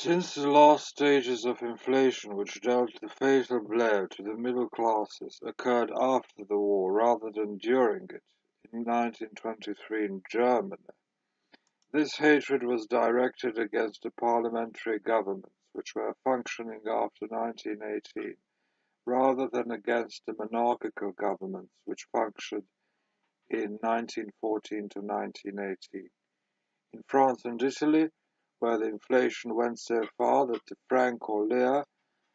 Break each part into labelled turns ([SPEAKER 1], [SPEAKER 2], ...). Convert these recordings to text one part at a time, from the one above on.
[SPEAKER 1] Since the last stages of inflation, which dealt the fatal blow to the middle classes, occurred after the war rather than during it, in 1923 in Germany, this hatred was directed against the parliamentary governments which were functioning after 1918, rather than against the monarchical governments which functioned in 1914 to 1918. In France and Italy, where the inflation went so far that the franc or lire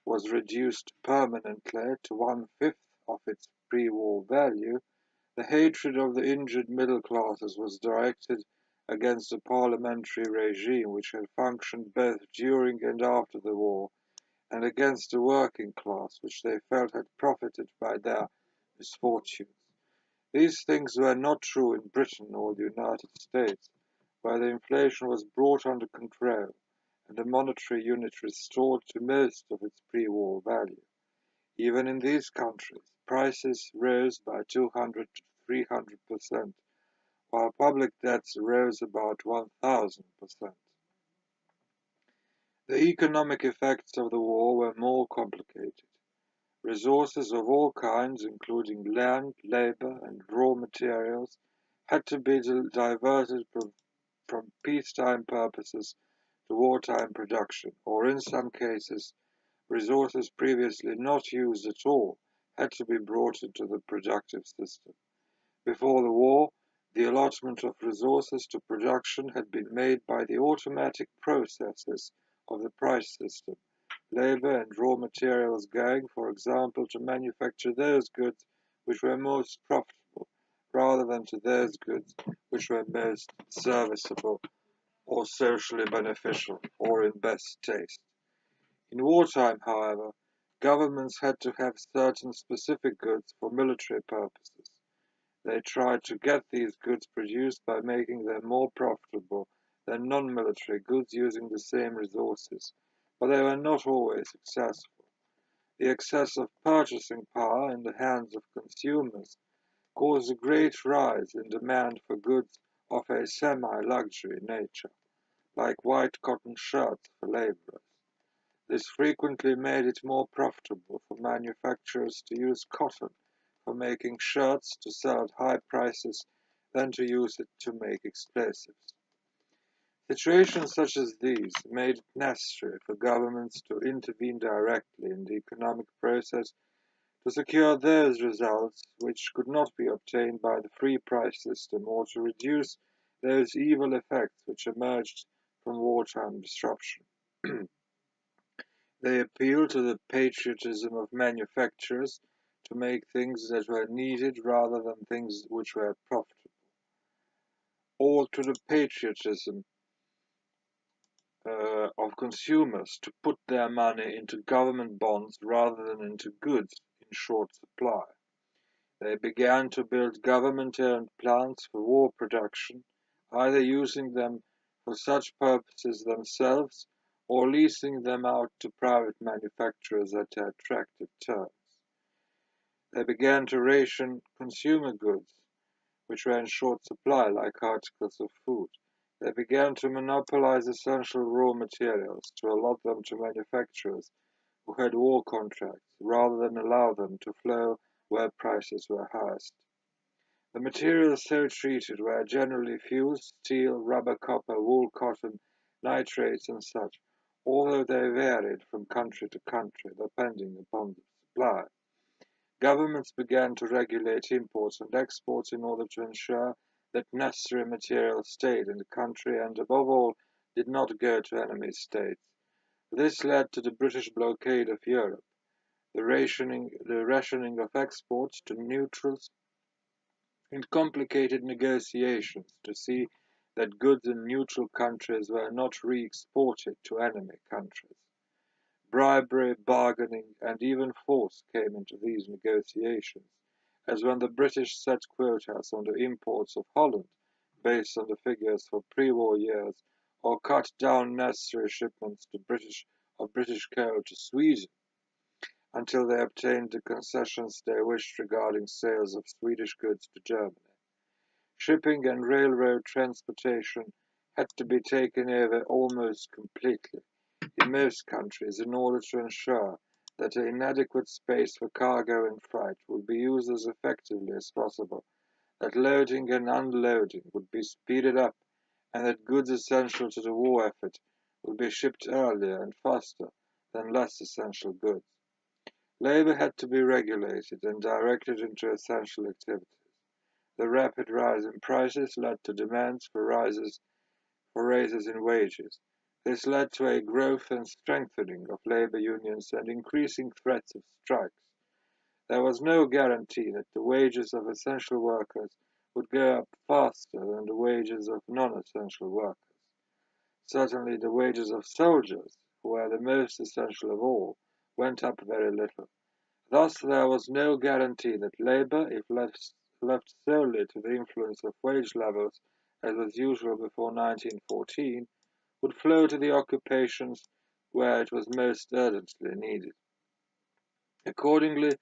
[SPEAKER 1] was reduced permanently to one-fifth of its pre-war value, the hatred of the injured middle classes was directed against the parliamentary regime which had functioned both during and after the war, and against the working class which they felt had profited by their misfortunes. These things were not true in Britain or the United States, where the inflation was brought under control and the monetary unit restored to most of its pre-war value. Even in these countries, prices rose by 200 to 300%, while public debts rose about 1,000%. The economic effects of the war were more complicated. Resources of all kinds, including land, labor, and raw materials, had to be diverted from peacetime purposes to wartime production, or in some cases, resources previously not used at all had to be brought into the productive system. Before the war, the allotment of resources to production had been made by the automatic processes of the price system, labor and raw materials going, for example, to manufacture those goods which were most profitable, rather than to those goods which were most serviceable or socially beneficial or in best taste. In wartime, however, governments had to have certain specific goods for military purposes. They tried to get these goods produced by making them more profitable than non-military goods using the same resources, but they were not always successful. The excess of purchasing power in the hands of consumers caused a great rise in demand for goods of a semi-luxury nature, like white cotton shirts for laborers. This frequently made it more profitable for manufacturers to use cotton for making shirts to sell at high prices than to use it to make explosives. Situations such as these made it necessary for governments to intervene directly in the economic process to secure those results which could not be obtained by the free price system, or to reduce those evil effects which emerged from wartime disruption. They appealed to the patriotism of manufacturers to make things that were needed rather than things which were profitable, or to the patriotism of consumers to put their money into government bonds rather than into goods in short supply. They began to build government-owned plants for war production, either using them for such purposes themselves or leasing them out to private manufacturers at attractive terms. They began to ration consumer goods, which were in short supply, like articles of food. They began to monopolize essential raw materials, to allot them to manufacturers who had war contracts, rather than allow them to flow where prices were highest. The materials so treated were generally fuels, steel, rubber, copper, wool, cotton, nitrates, and such, although they varied from country to country, depending upon the supply. Governments began to regulate imports and exports in order to ensure that necessary materials stayed in the country and, above all, did not go to enemy states. This led to the British blockade of Europe, the rationing of exports to neutrals, and complicated negotiations to see that goods in neutral countries were not re-exported to enemy countries. Bribery, bargaining, and even force came into these negotiations, as when the British set quotas on the imports of Holland based on the figures for pre-war years, or cut down necessary shipments of British coal to Sweden until they obtained the concessions they wished regarding sales of Swedish goods to Germany. Shipping and railroad transportation had to be taken over almost completely. In in most countries in order to ensure that an inadequate space for cargo and freight would be used as effectively as possible, that loading and unloading would be speeded up, and that goods essential to the war effort would be shipped earlier and faster than less essential goods. Labour had to be regulated and directed into essential activities. The rapid rise in prices led to demands for raises in wages. This led to a growth and strengthening of labour unions and increasing threats of strikes. There was no guarantee that the wages of essential workers would go up faster than the wages of non-essential workers. Certainly the wages of soldiers, who were the most essential of all, went up very little. Thus there was no guarantee that labour, if left solely to the influence of wage levels, as was usual before 1914, would flow to the occupations where it was most urgently needed. Accordingly,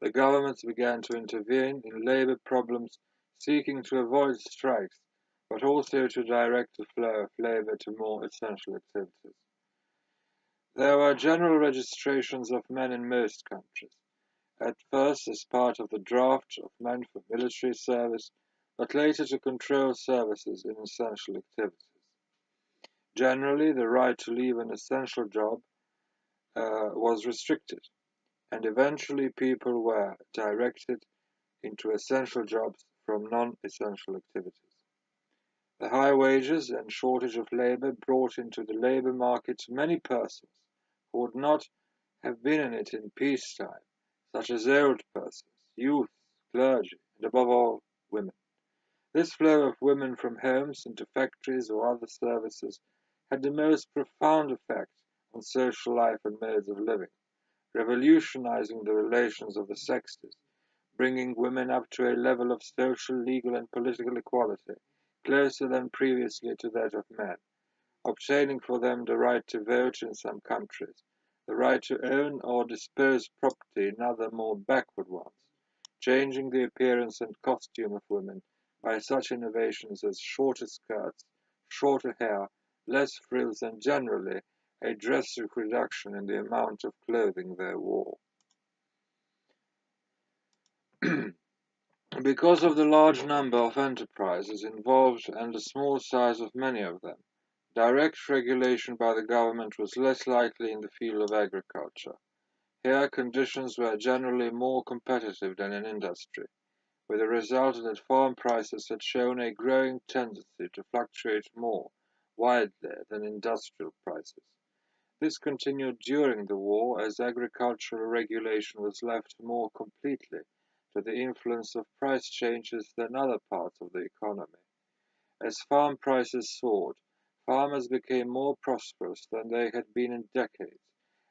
[SPEAKER 1] the governments began to intervene in labour problems, seeking to avoid strikes, but also to direct the flow of labour to more essential activities. There were general registrations of men in most countries, at first as part of the draft of men for military service, but later to control services in essential activities. Generally, the right to leave an essential job was restricted, and eventually people were directed into essential jobs from non-essential activities. The high wages and shortage of labour brought into the labour market many persons who would not have been in it in peacetime, such as old persons, youths, clergy, and above all, women. This flow of women from homes into factories or other services had the most profound effect on social life and modes of living, revolutionizing the relations of the sexes, bringing women up to a level of social, legal, and political equality closer than previously to that of men, obtaining for them the right to vote in some countries, the right to own or dispose property in other more backward ones, changing the appearance and costume of women by such innovations as shorter skirts, shorter hair, less frills, and generally a drastic reduction in the amount of clothing they wore. Because of the large number of enterprises involved and the small size of many of them, direct regulation by the government was less likely in the field of agriculture. Here conditions were generally more competitive than in industry, with the result that farm prices had shown a growing tendency to fluctuate more widely than industrial prices. This continued during the war as agricultural regulation was left more completely to the influence of price changes than other parts of the economy. As farm prices soared, farmers became more prosperous than they had been in decades,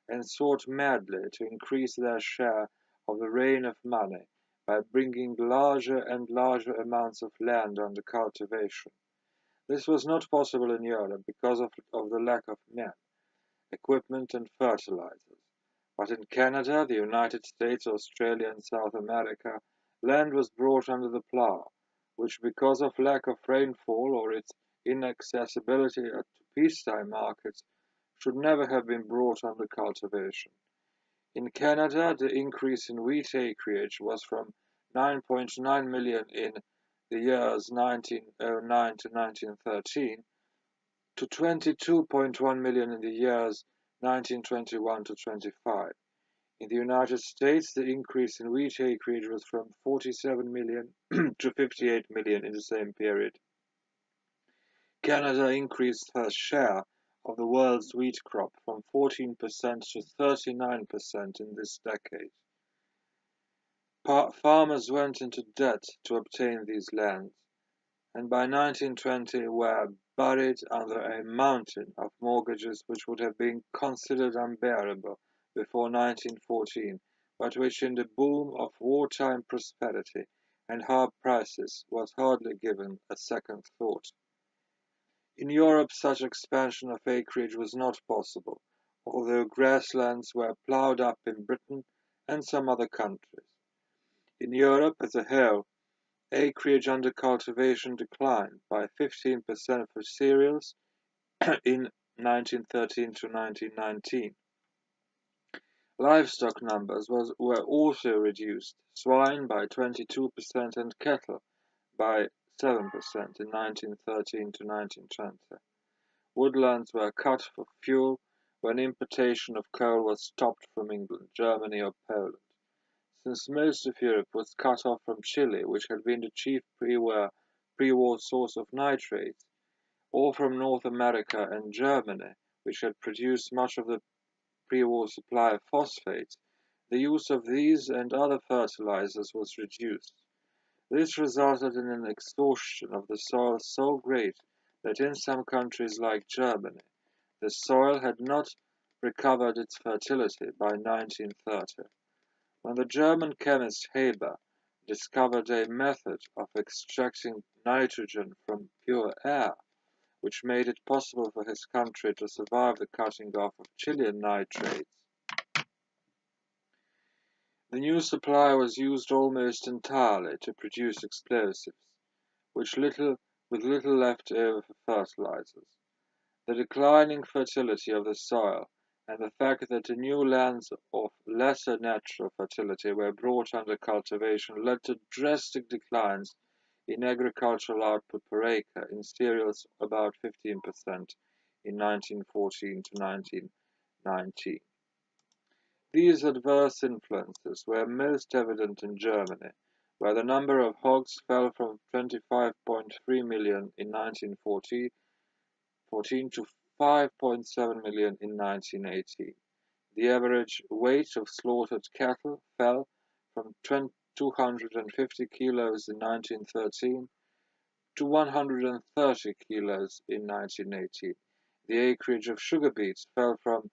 [SPEAKER 1] and sought madly to increase their share of the rain of money by bringing larger and larger amounts of land under cultivation. This was not possible in Europe because of the lack of men, equipment, and fertilizers. But in Canada, the United States, Australia, and South America, land was brought under the plough, which, because of lack of rainfall or its inaccessibility to peacetime markets, should never have been brought under cultivation. In Canada, the increase in wheat acreage was from 9.9 million in the years 1909 to 1913 to 22.1 million in the years 1921 to 25. In the United States, the increase in wheat acreage was from 47 million to 58 million in the same period. Canada increased her share of the world's wheat crop from 14% to 39% in this decade. Farmers went into debt to obtain these lands, and by 1920 were buried under a mountain of mortgages which would have been considered unbearable before 1914, but which in the boom of wartime prosperity and high prices was hardly given a second thought. In Europe such expansion of acreage was not possible, although grasslands were ploughed up in Britain and some other countries. In Europe as a whole, acreage under cultivation declined by 15% for cereals in 1913 to 1919. Livestock numbers were also reduced, swine by 22% and cattle by 7% in 1913 to 1920. Woodlands were cut for fuel when importation of coal was stopped from England, Germany or Poland. Since most of Europe was cut off from Chile, which had been the chief pre-war source of nitrates, or from North America and Germany, which had produced much of the pre-war supply of phosphates, the use of these and other fertilizers was reduced. This resulted in an exhaustion of the soil so great that in some countries like Germany, the soil had not recovered its fertility by 1930. When the German chemist Haber discovered a method of extracting nitrogen from pure air, which made it possible for his country to survive the cutting off of Chilean nitrates, the new supply was used almost entirely to produce explosives, with little left over for fertilizers. The declining fertility of the soil and the fact that the new lands of lesser natural fertility were brought under cultivation led to drastic declines in agricultural output per acre in cereals about 15% in 1914 to 1919. These adverse influences were most evident in Germany, where the number of hogs fell from 25.3 million in 1914 to 5.7 million in 1918. The average weight of slaughtered cattle fell from 250 kilos in 1913 to 130 kilos in 1918. The acreage of sugar beets fell from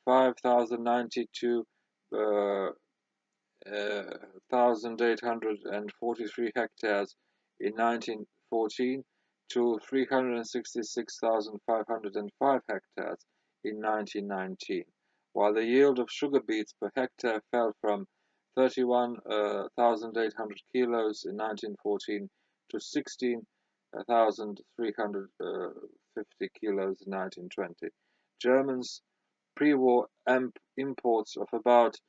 [SPEAKER 1] 5,092 1,843 hectares in 1914 to 366,505 hectares in 1919, while the yield of sugar beets per hectare fell from 31,800 kilos in 1914 to 16,350 kilos in 1920. Germany's pre-war imports of about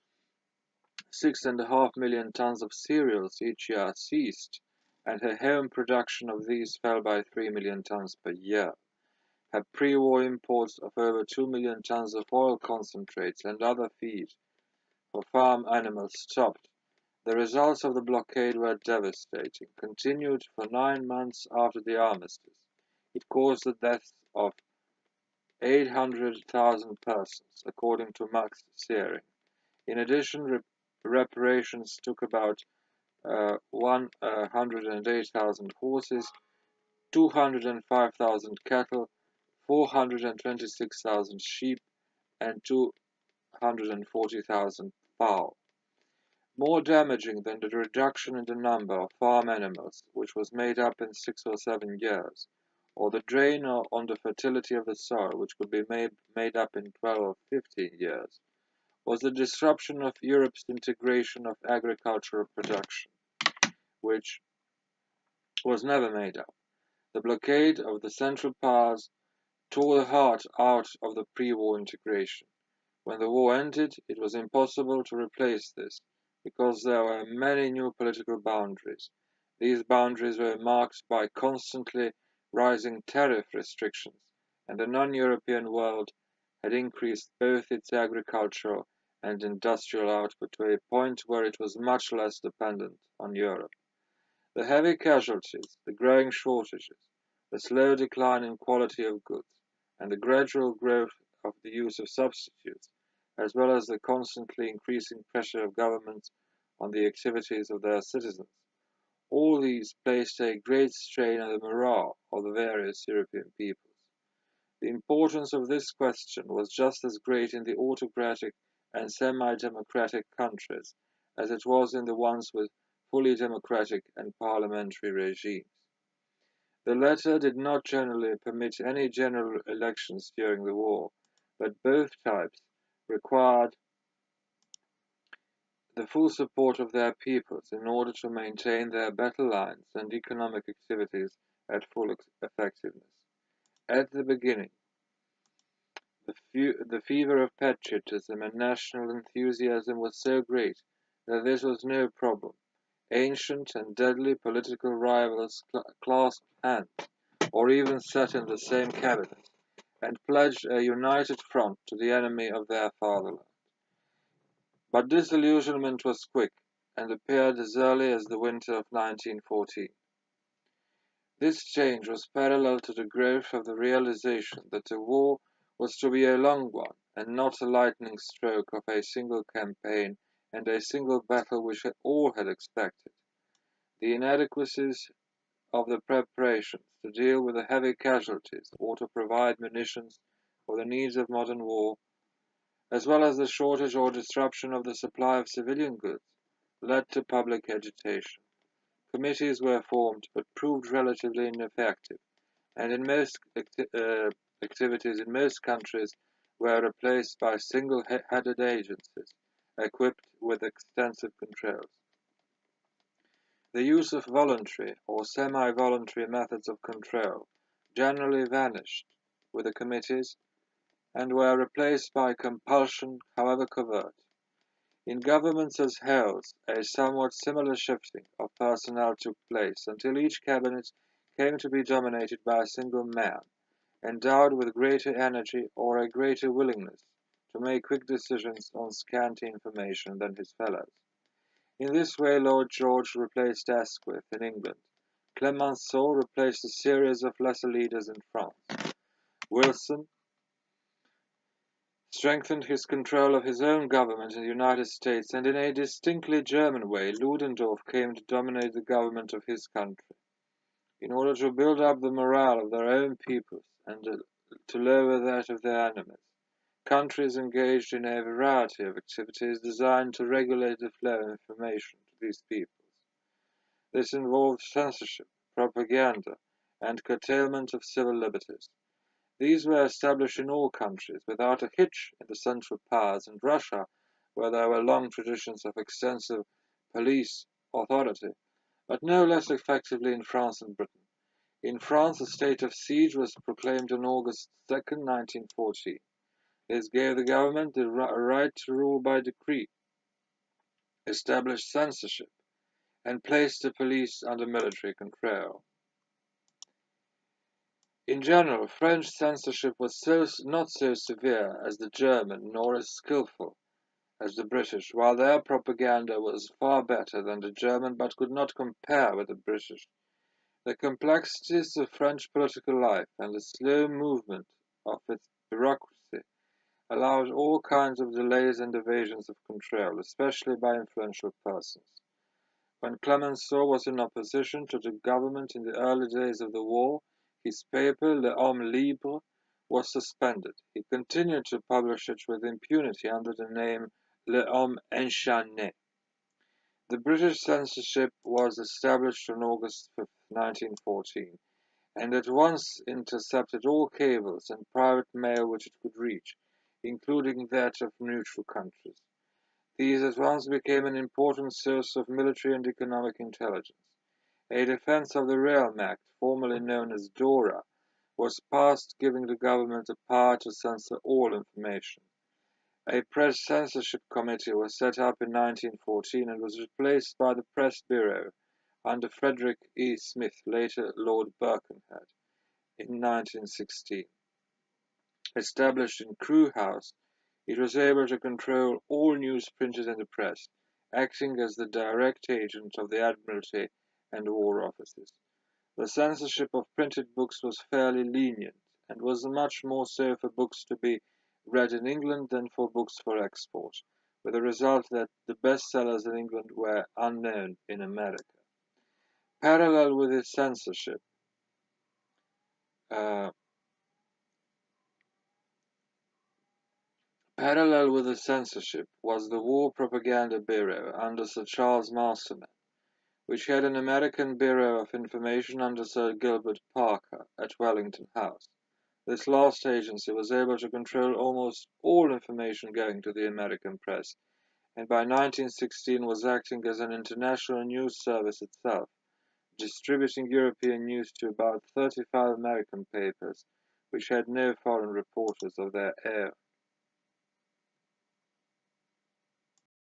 [SPEAKER 1] 6.5 million tons of cereals each year ceased, and her home production of these fell by 3 million tons per year. Her pre-war imports of over 2 million tons of oil concentrates and other feed for farm animals stopped. The results of the blockade were devastating. Continued for 9 months after the armistice, it caused the deaths of 800,000 persons, according to Max Seering. In addition, reparations took about 108,000 horses, 205,000 cattle, 426,000 sheep, and 240,000 fowl. More damaging than the reduction in the number of farm animals, which was made up in 6 or 7 years, or the drain on the fertility of the soil, which could be made up in 12 or 15 years, was the disruption of Europe's integration of agricultural production, which was never made up. The blockade of the Central Powers tore the heart out of the pre-war integration. When the war ended, it was impossible to replace this, because there were many new political boundaries. These boundaries were marked by constantly rising tariff restrictions, and the non-European world had increased both its agricultural and industrial output to a point where it was much less dependent on Europe. The heavy casualties, the growing shortages, the slow decline in quality of goods, and the gradual growth of the use of substitutes, as well as the constantly increasing pressure of governments on the activities of their citizens, all these placed a great strain on the morale of the various European peoples. The importance of this question was just as great in the autocratic and semi-democratic countries as it was in the ones with fully democratic and parliamentary regimes. The latter did not generally permit any general elections during the war, but both types required the full support of their peoples in order to maintain their battle lines and economic activities at full effectiveness. At the beginning, The fever of patriotism and national enthusiasm was so great that this was no problem. Ancient and deadly political rivals clasped hands, or even sat in the same cabinet, and pledged a united front to the enemy of their fatherland. But disillusionment was quick, and appeared as early as the winter of 1914. This change was parallel to the growth of the realization that the war was to be a long one, and not a lightning stroke of a single campaign and a single battle which all had expected. The inadequacies of the preparations to deal with the heavy casualties or to provide munitions for the needs of modern war, as well as the shortage or disruption of the supply of civilian goods, led to public agitation. Committees were formed but proved relatively ineffective, and in most activities in most countries were replaced by single-headed agencies equipped with extensive controls. The use of voluntary or semi-voluntary methods of control generally vanished with the committees and were replaced by compulsion, however covert. In governments as wholes, a somewhat similar shifting of personnel took place until each cabinet came to be dominated by a single man, endowed with greater energy or a greater willingness to make quick decisions on scanty information than his fellows. In this way Lord George replaced Asquith in England. Clemenceau replaced a series of lesser leaders in France. Wilson strengthened his control of his own government in the United States, and in a distinctly German way Ludendorff came to dominate the government of his country. In order to build up the morale of their own peoples and to lower that of their enemies, countries engaged in a variety of activities designed to regulate the flow of information to these peoples. This involved censorship, propaganda, and curtailment of civil liberties. These were established in all countries, without a hitch in the Central Powers and Russia, where there were long traditions of extensive police authority, but no less effectively in France and Britain. In France, a state of siege was proclaimed on August 2, 1914. This gave the government the right to rule by decree, established censorship, and placed the police under military control. In general, French censorship was not so severe as the German, nor as skilful as the British, while their propaganda was far better than the German, but could not compare with the British. The complexities of French political life and the slow movement of its bureaucracy allowed all kinds of delays and evasions of control, especially by influential persons. When Clemenceau was in opposition to the government in the early days of the war, his paper, L'Homme Libre, was suspended. He continued to publish it with impunity under the name L'Homme Enchaîné. The British censorship was established on August 5, 1914, and at once intercepted all cables and private mail which it could reach, including that of neutral countries. These at once became an important source of military and economic intelligence. A defense of the Realm Act, formerly known as DORA, was passed giving the government the power to censor all information. A press censorship committee was set up in 1914 and was replaced by the Press Bureau under Frederick E. Smith, later Lord Birkenhead, in 1916. Established in Crewe House, it was able to control all news printed in the press, acting as the direct agent of the Admiralty and War Offices. The censorship of printed books was fairly lenient, and was much more so for books to be read in England than for books for export, with the result that the bestsellers in England were unknown in America. Parallel with this censorship, uh, Parallel with the censorship was the War Propaganda Bureau under Sir Charles Masterman, which had an American Bureau of Information under Sir Gilbert Parker at Wellington House. This last agency was able to control almost all information going to the American press, and by 1916 was acting as an international news service itself, distributing European news to about 35 American papers, which had no foreign reporters of their own.